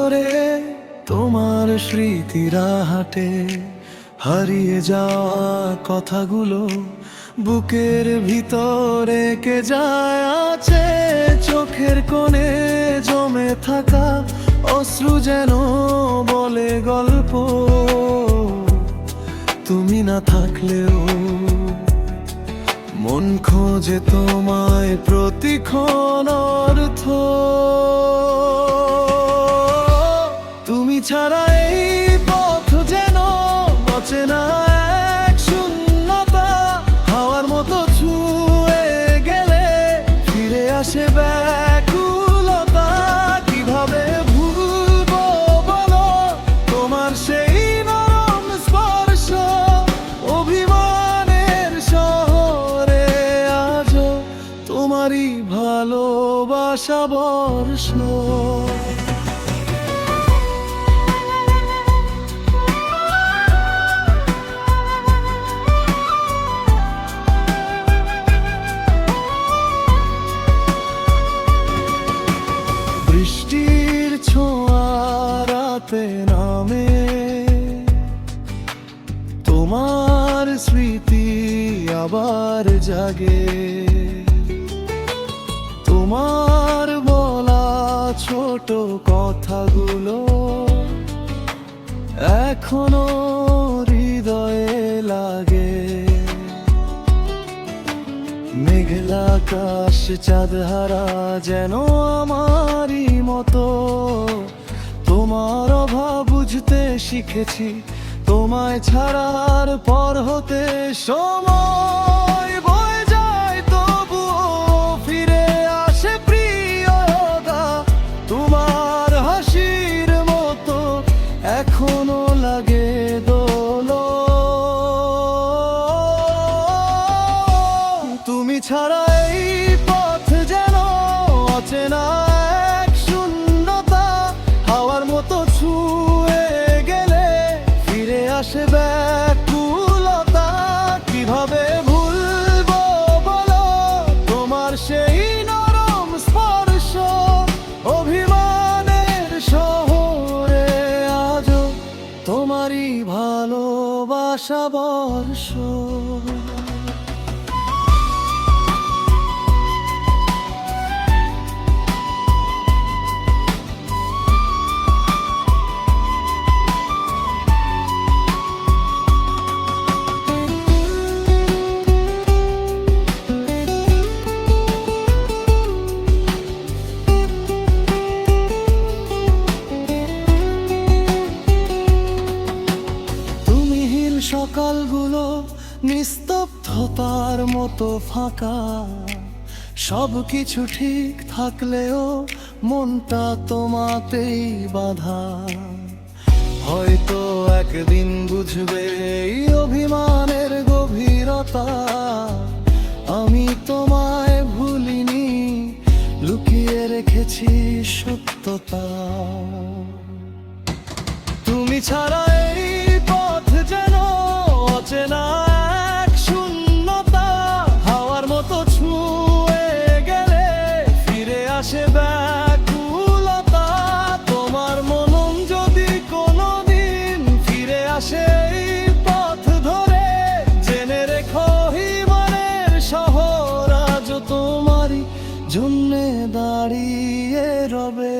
ভিতরে তোমার স্মৃতিরা হাঁটে, হারিয়ে যাওয়া কথাগুলো বুকের ভিতরে কে যায় আছে। চোখের কোণে জমে থাকা অশ্রু যেন বলে গল্প, তুমি না থাকলেও মন খোঁজে তোমায় প্রতিক্ষণ অর্থ। তুমি ছাড়া এই পথ যেন অচেনা এক শূন্যতা, হাওয়ার মতো ছুঁয়ে গেলে ফিরে আসে ব্যাকুলতা। কিভাবে ভুলবো বলো তোমার সেই নরম স্পর্শ, অভিমানের শহরে আজও তোমারই ভালোবাসা বর্ষ। বৃষ্টির ছোঁয়া রাতে নামে, তোমার স্মৃতি আবার জাগে। তোমার বলা ছোট কথাগুলো এখনো হৃদয়ে লাগে। মেঘলা আকাশ চাঁদহারা যেন আমারই মতো, তোমার অভাব বুঝতে শিখেছি তোমায় ছাড়ার পর হতে। সময় বয়ে যায় তবুও ফিরে আসে প্রিয়তা, তোমার হাসির মতো এখনো লাগে দোলো। তুমি ছাড়া এই পথ যেন অচেনা এক শূন্যতা, হাওয়ার মতো ছুঁয়ে গেলে ফিরে আসে ব্যাকুলতা। কিভাবে ভুলবো বলো তোমার সেই নরম স্পর্শ, অভিমানের শহরে আজও তোমারই ভালোবাসা বর্ষ। সকালগুলো নিস্তব্ধতার মতো ফাঁকা, সব কিছু ঠিক থাকলেও মনটা তোমাতেই বাঁধা। হয়তো একদিন বুঝবে এই অভিমানের গভীরতা, আমি তোমায় ভুলিনি, লুকিয়ে রেখেছি সত্যতা। তুমি ছাড়া এই পথ যেন অচেনা এক শূন্যতা, হাওয়ার মতো ছুঁয়ে গেলে ফিরে আসে ব্যাকুলতা। তোমার মনন যদি কোনোদিন ফিরে আসে এই পথ ধরে, জেনে রেখো হিমালয়ের শহর আজও তোমারই জন্যে দাঁড়িয়ে রবে।